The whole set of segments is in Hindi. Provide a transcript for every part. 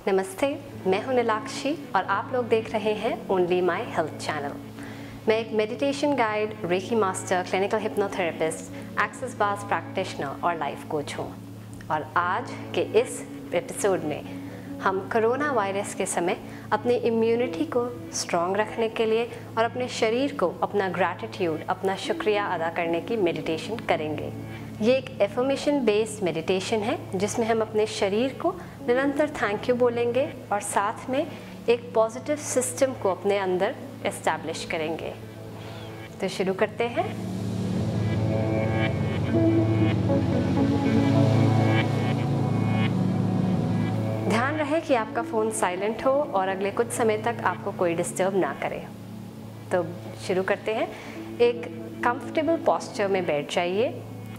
नमस्ते, मैं हूं नीलाक्षी और आप लोग देख रहे हैं ओनली माय हेल्थ चैनल। मैं एक meditation guide, reiki master, clinical hypnotherapist, Access Bars practitioner और लाइफ कोच हूं। और आज के इस एपिसोड में हम कोरोना वायरस के समय अपनी इम्यूनिटी को स्ट्रॉन्ग रखने के लिए और अपने शरीर को अपना ग्रैटिट्यूड, अपना शुक्रिया अदा करने की मेडिटेशन करेंगे। ये एक एफर्मेशन बेस्ड मेडिटेशन है जिसमें हम अपने शरीर को निरंतर थैंक यू बोलेंगे और साथ में एक पॉजिटिव सिस्टम को अपने अंदर एस्टैब्लिश करेंगे। तो शुरू करते हैं। ध्यान रहे कि आपका फ़ोन साइलेंट हो और अगले कुछ समय तक आपको कोई डिस्टर्ब ना करे। तो शुरू करते हैं। एक कंफर्टेबल पोस्चर में बैठ जाइए।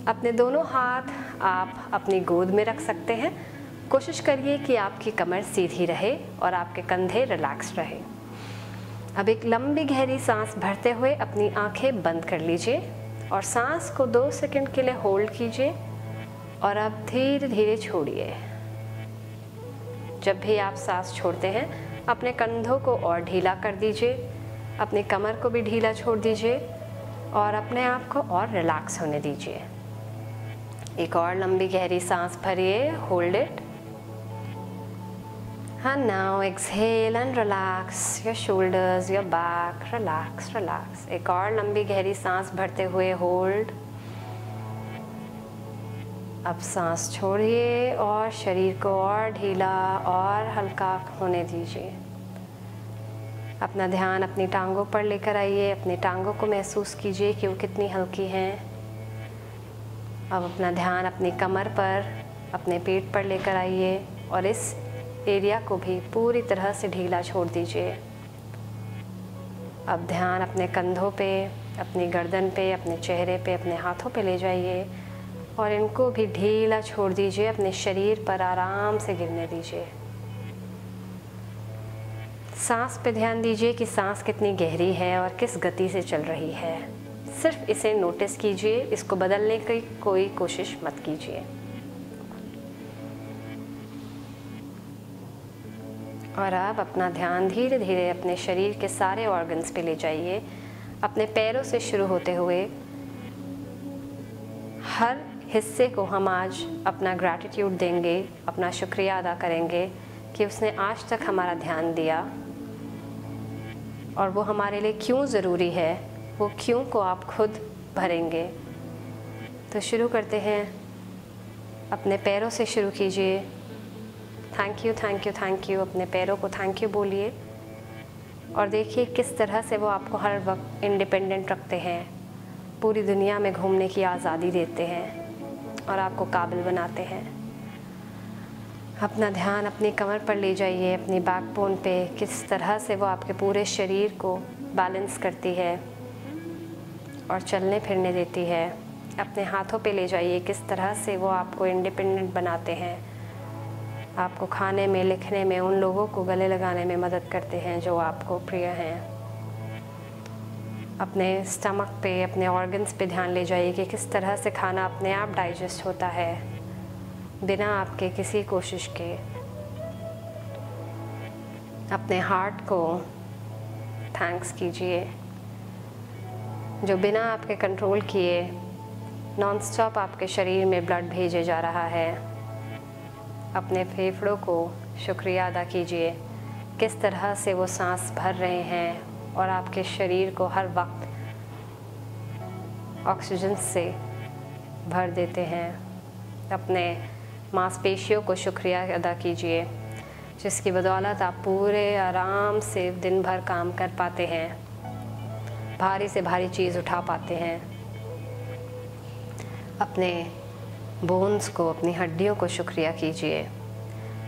अपने दोनों हाथ आप अपनी गोद में रख सकते हैं। कोशिश करिए कि आपकी कमर सीधी रहे और आपके कंधे रिलैक्स रहे। अब एक लंबी गहरी सांस भरते हुए अपनी आंखें बंद कर लीजिए और सांस को 2 सेकंड के लिए होल्ड कीजिए और अब धीरे धीरे छोड़िए। जब भी आप सांस छोड़ते हैं अपने कंधों को और ढीला कर दीजिए, अपनी कमर को भी ढीला छोड़ दीजिए और अपने आप को और रिलैक्स होने दीजिए। एक और लंबी गहरी सांस भरिए, hold it and now exhale and relax your shoulders, your back, relax। एक और लंबी गहरी सांस भरते हुए होल्ड। अब सांस छोड़िए और शरीर को और ढीला और हल्का होने दीजिए। अपना ध्यान अपनी टांगों पर लेकर आइए। अपनी टांगों को महसूस कीजिए कि वो कितनी हल्की हैं। अब अपना ध्यान अपनी कमर पर, अपने पेट पर लेकर आइए और इस एरिया को भी पूरी तरह से ढीला छोड़ दीजिए। अब ध्यान अपने कंधों पे, अपनी गर्दन पे, अपने चेहरे पे, अपने हाथों पे ले जाइए और इनको भी ढीला छोड़ दीजिए। अपने शरीर पर आराम से गिरने दीजिए। सांस पे ध्यान दीजिए कि सांस कितनी गहरी है और किस गति से चल रही है। सिर्फ इसे नोटिस कीजिए, इसको बदलने की कोई कोशिश मत कीजिए। और अब अपना ध्यान धीरे धीरे अपने शरीर के सारे ऑर्गन्स पे ले जाइए। अपने पैरों से शुरू होते हुए हर हिस्से को हम आज अपना ग्रैटिट्यूड देंगे, अपना शुक्रिया अदा करेंगे कि उसने आज तक हमारा ध्यान दिया और वो हमारे लिए क्यों ज़रूरी है। वो क्यों को आप खुद भरेंगे। तो शुरू करते हैं। अपने पैरों से शुरू कीजिए। Thank you thank you thank you. अपने पैरों को थैंक यू बोलिए और देखिए किस तरह से वो आपको हर वक्त इंडिपेंडेंट रखते हैं, पूरी दुनिया में घूमने की आज़ादी देते हैं और आपको काबिल बनाते हैं। अपना ध्यान अपनी कमर पर ले जाइए, अपनी बैकबोन पे, किस तरह से वो आपके पूरे शरीर को बैलेंस करती है और चलने फिरने देती है। अपने हाथों पे ले जाइए, किस तरह से वो आपको इंडिपेंडेंट बनाते हैं, आपको खाने में, लिखने में, उन लोगों को गले लगाने में मदद करते हैं जो आपको प्रिय हैं। अपने स्टमक पे, अपने ऑर्गन्स पे ध्यान ले जाइए कि किस तरह से खाना अपने आप डाइजेस्ट होता है बिना आपके किसी कोशिश के। अपने हार्ट को थैंक्स कीजिए जो बिना आपके कंट्रोल किए नॉन स्टॉप आपके शरीर में ब्लड भेजे जा रहा है। अपने फेफड़ों को शुक्रिया अदा कीजिए, किस तरह से वो सांस भर रहे हैं और आपके शरीर को हर वक्त ऑक्सीजन से भर देते हैं। अपने मांसपेशियों को शुक्रिया अदा कीजिए जिसकी बदौलत आप पूरे आराम से दिन भर काम कर पाते हैं, भारी से भारी चीज़ उठा पाते हैं। अपने बोन्स को, अपनी हड्डियों को शुक्रिया कीजिए,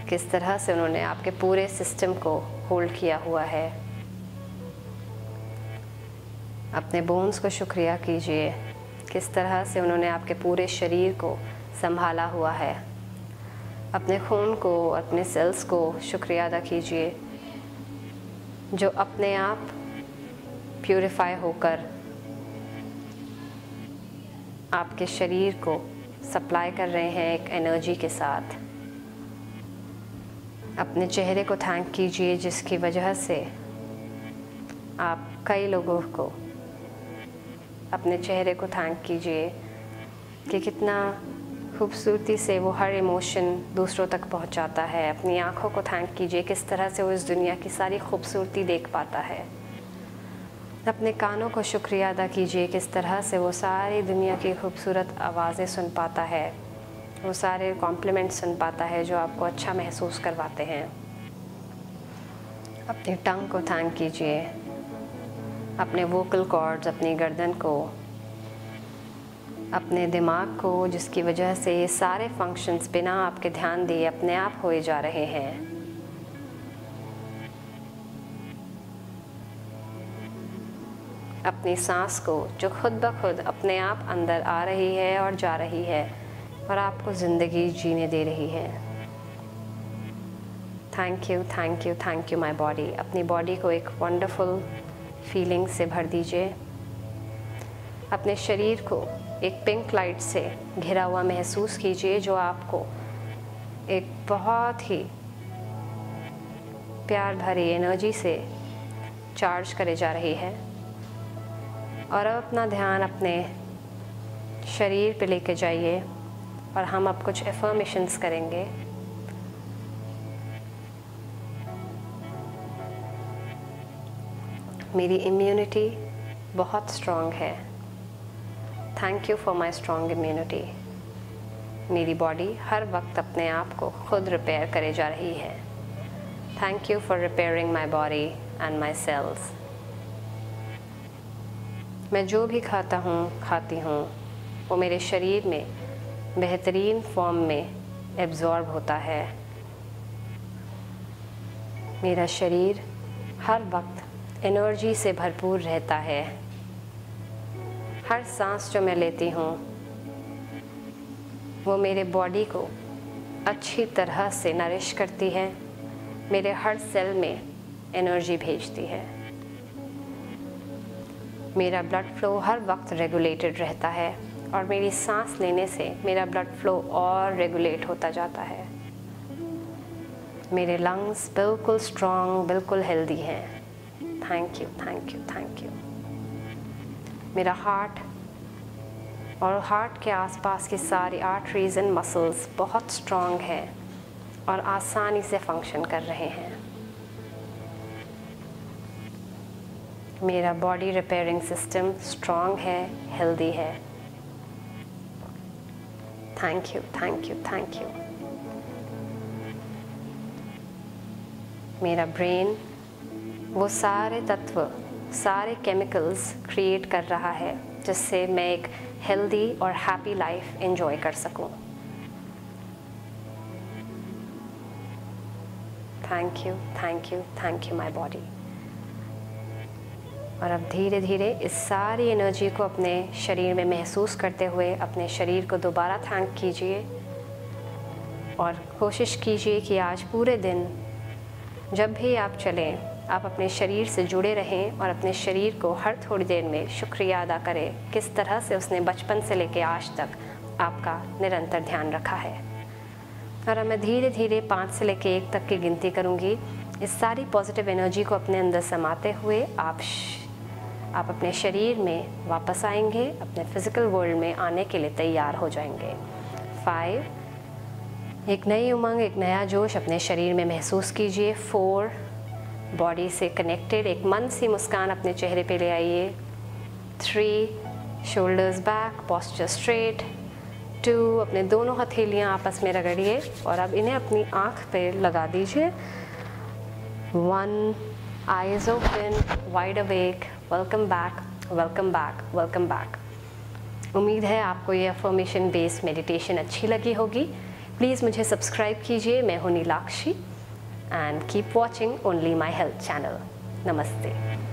किस तरह से उन्होंने आपके पूरे सिस्टम को होल्ड किया हुआ है। अपने बोन्स को शुक्रिया कीजिए, किस तरह से उन्होंने आपके पूरे शरीर को संभाला हुआ है। अपने खून को, अपने सेल्स को शुक्रिया अदा कीजिए जो अपने आप प्यूरिफाई होकर आपके शरीर को सप्लाई कर रहे हैं एक एनर्जी के साथ। अपने चेहरे को थैंक कीजिए जिसकी वजह से आप कई लोगों को अपने चेहरे को थैंक कीजिए कि कितना खूबसूरती से वो हर इमोशन दूसरों तक पहुंचाता है। अपनी आँखों को थैंक कीजिए किस तरह से वो इस दुनिया की सारी खूबसूरती देख पाता है। अपने कानों को शुक्रिया अदा कीजिए किस तरह से वो सारी दुनिया की खूबसूरत आवाज़ें सुन पाता है, वो सारे कॉम्प्लीमेंट सुन पाता है जो आपको अच्छा महसूस करवाते हैं। अपनी टंग को थैंक कीजिए, अपने वोकल कॉर्ड्स, अपनी गर्दन को, अपने दिमाग को, जिसकी वजह से ये सारे फंक्शंस बिना आपके ध्यान दिए अपने आप होए जा रहे हैं। अपनी सांस को जो खुद ब खुद अपने आप अंदर आ रही है और जा रही है और आपको ज़िंदगी जीने दे रही है। Thank you, thank you, thank you my body. अपनी बॉडी को एक वंडरफुल फीलिंग से भर दीजिए। अपने शरीर को एक पिंक लाइट से घिरा हुआ महसूस कीजिए जो आपको एक बहुत ही प्यार भरी एनर्जी से चार्ज करे जा रही है। और अब अपना ध्यान अपने शरीर पे लेके जाइए और हम अब कुछ एफर्मेशंस करेंगे। मेरी इम्यूनिटी बहुत स्ट्रॉन्ग है। Thank you for my strong immunity. मेरी बॉडी हर वक्त अपने आप को खुद रिपेयर करे जा रही है। Thank you for repairing my body and my cells. मैं जो भी खाती हूँ वो मेरे शरीर में बेहतरीन फॉर्म में एब्जॉर्ब होता है। मेरा शरीर हर वक्त एनर्जी से भरपूर रहता है। हर सांस जो मैं लेती हूँ वो मेरे बॉडी को अच्छी तरह से नरिश करती है, मेरे हर सेल में एनर्जी भेजती है। मेरा ब्लड फ्लो हर वक्त रेगुलेटेड रहता है और मेरी सांस लेने से मेरा ब्लड फ्लो और रेगुलेट होता जाता है। मेरे लंग्स बिल्कुल स्ट्रॉन्ग, बिल्कुल हेल्दी हैं। Thank you, thank you, thank you. मेरा हार्ट और हार्ट के आसपास की सारी आर्टरीज एंड मसल्स बहुत स्ट्रॉन्ग है और आसानी से फंक्शन कर रहे हैं। मेरा बॉडी रिपेयरिंग सिस्टम स्ट्रॉन्ग है, हेल्दी है। Thank you, thank you, thank you. मेरा ब्रेन वो सारे तत्व, सारे केमिकल्स क्रिएट कर रहा है जिससे मैं एक हेल्दी और हैप्पी लाइफ एंजॉय कर सकूं। Thank you, thank you, thank you my body. और अब धीरे धीरे इस सारी एनर्जी को अपने शरीर में महसूस करते हुए अपने शरीर को दोबारा थैंक कीजिए और कोशिश कीजिए कि आज पूरे दिन जब भी आप चलें आप अपने शरीर से जुड़े रहें और अपने शरीर को हर थोड़ी देर में शुक्रिया अदा करें किस तरह से उसने बचपन से लेकर आज तक आपका निरंतर ध्यान रखा है। और अब मैं धीरे धीरे 5 से लेकर 1 तक की गिनती करूँगी। इस सारी पॉजिटिव एनर्जी को अपने अंदर समाते हुए आप अपने शरीर में वापस आएंगे, अपने फिज़िकल वर्ल्ड में आने के लिए तैयार हो जाएंगे। 5, एक नई उमंग, एक नया जोश अपने शरीर में महसूस कीजिए। 4, बॉडी से कनेक्टेड एक मन सी मुस्कान अपने चेहरे पे ले आइए। 3, शोल्डर्स बैक, पोस्चर स्ट्रेट। 2, अपने दोनों हथेलियाँ आपस में रगड़िए और अब इन्हें अपनी आँख पे लगा दीजिए। 1, eyes open, wide awake, welcome back, welcome back, welcome back। उम्मीद है आपको ये अफर्मेशन बेस्ड मेडिटेशन अच्छी लगी होगी। प्लीज़ मुझे सब्सक्राइब कीजिए। मैं हूँ Neelakshi and keep watching only my health channel. नमस्ते।